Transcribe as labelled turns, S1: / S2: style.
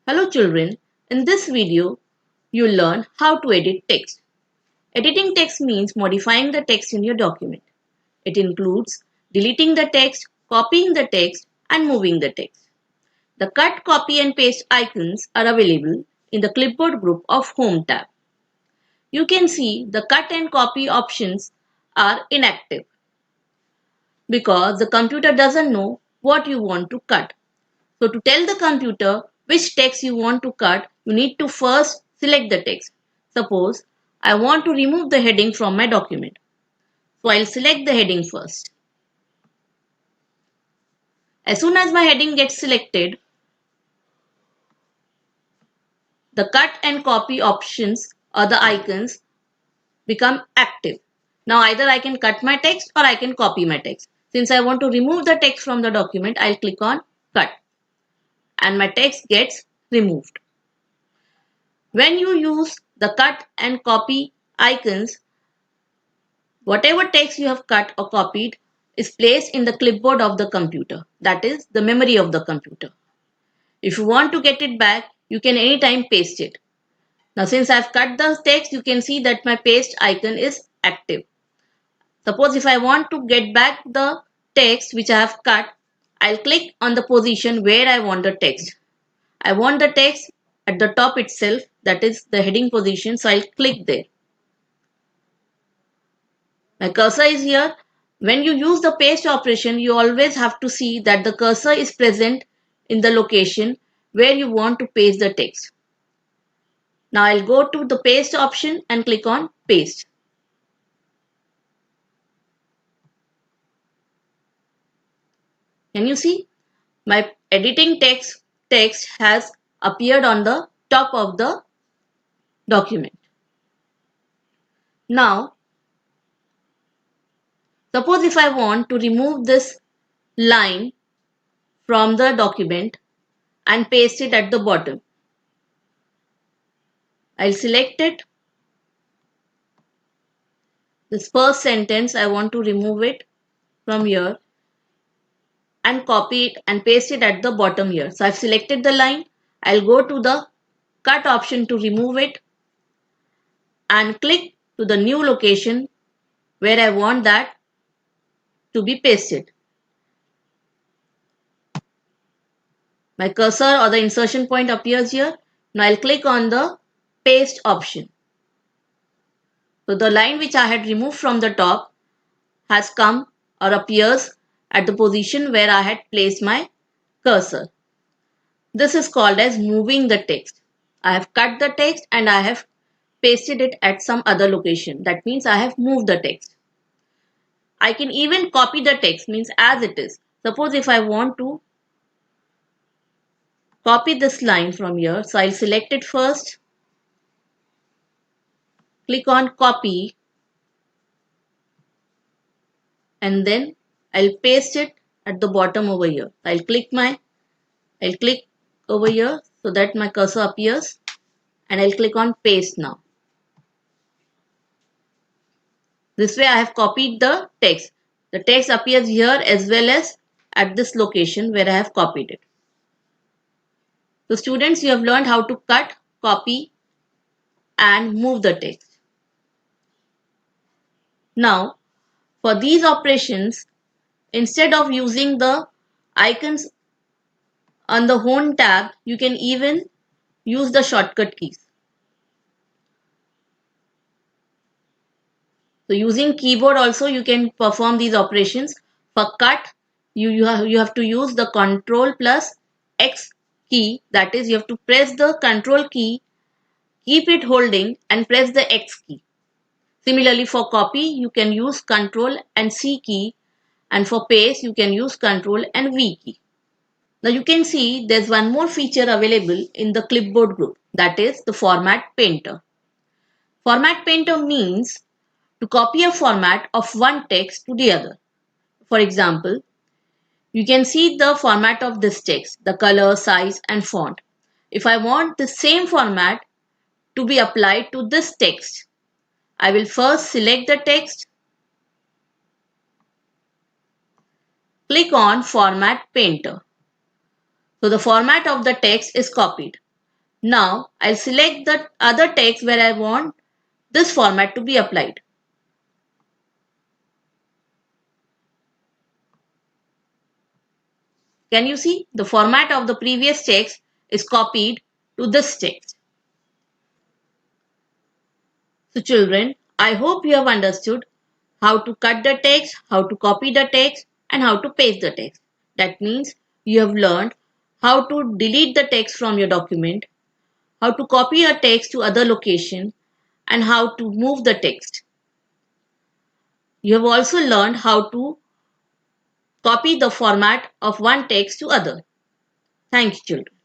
S1: Hello children, in this video you'll learn how to edit text. Editing text means modifying the text in your document. It includes deleting the text, copying the text and moving the text. The cut, copy and paste icons are available in the clipboard group of Home tab. You can see the cut and copy options are inactive because the computer doesn't know what you want to cut. So to tell the computer which text you want to cut, you need to first select the text. Suppose I want to remove the heading from my document. So I'll select the heading first. As soon as my heading gets selected, the cut and copy options or the icons become active. Now either I can cut my text or I can copy my text. Since I want to remove the text from the document, I'll click on cut and my text gets removed. When you use the cut and copy icons, whatever text you have cut or copied is placed in the clipboard of the computer, that is the memory of the computer. If you want to get it back, you can anytime paste it. Now since I've cut the text, you can see that my paste icon is active. Suppose if I want to get back the text which I have cut, I'll click on the position where I want the text. I want the text at the top itself, that is the heading position, so I'll click there. My cursor is here. When you use the paste operation, you always have to see that the cursor is present in the location where you want to paste the text. Now I'll go to the paste option and click on paste. Can you see? My editing text has appeared on the top of the document. Now, suppose if I want to remove this line from the document and paste it at the bottom. I'll select it. This first sentence, I want to remove it from here and copy it and paste it at the bottom here. So I've selected the line. I'll go to the cut option to remove it and click to the new location where I want that to be pasted. My cursor or the insertion point appears here. Now I'll click on the paste option. So the line which I had removed from the top has come or appears at the position where I had placed my cursor. This is called as moving the text. I have cut the text and I have pasted it at some other location. That means I have moved the text. I can even copy the text, means as it is. Suppose if I want to copy this line from here, so I'll select it first, click on copy and then I'll paste it at the bottom over here. I'll click over here so that my cursor appears and I'll click on paste now. This way I have copied the text. The text appears here as well as at this location where I have copied it. So students, you have learned how to cut, copy and move the text. Now for these operations, instead of using the icons on the Home tab, you can even use the shortcut keys. So using keyboard also you can perform these operations. For cut, you have to use the Control plus X key. That is, you have to press the Control key, keep it holding and press the X key. Similarly for copy, you can use Control and C key, and for paste you can use Control and V key. Now you can see there's one more feature available in the clipboard group, that is the Format Painter. Format Painter means to copy a format of one text to the other. For example, you can see the format of this text, the color, size and font. If I want the same format to be applied to this text, I will first select the text, click on Format Painter. So the format of the text is copied. Now I'll select the other text where I want this format to be applied. Can you see the format of the previous text is copied to this text? So children, I hope you have understood how to cut the text, how to copy the text and how to paste the text. That means you have learned how to delete the text from your document, how to copy a text to other location and how to move the text. You have also learned how to copy the format of one text to other. Thank you children.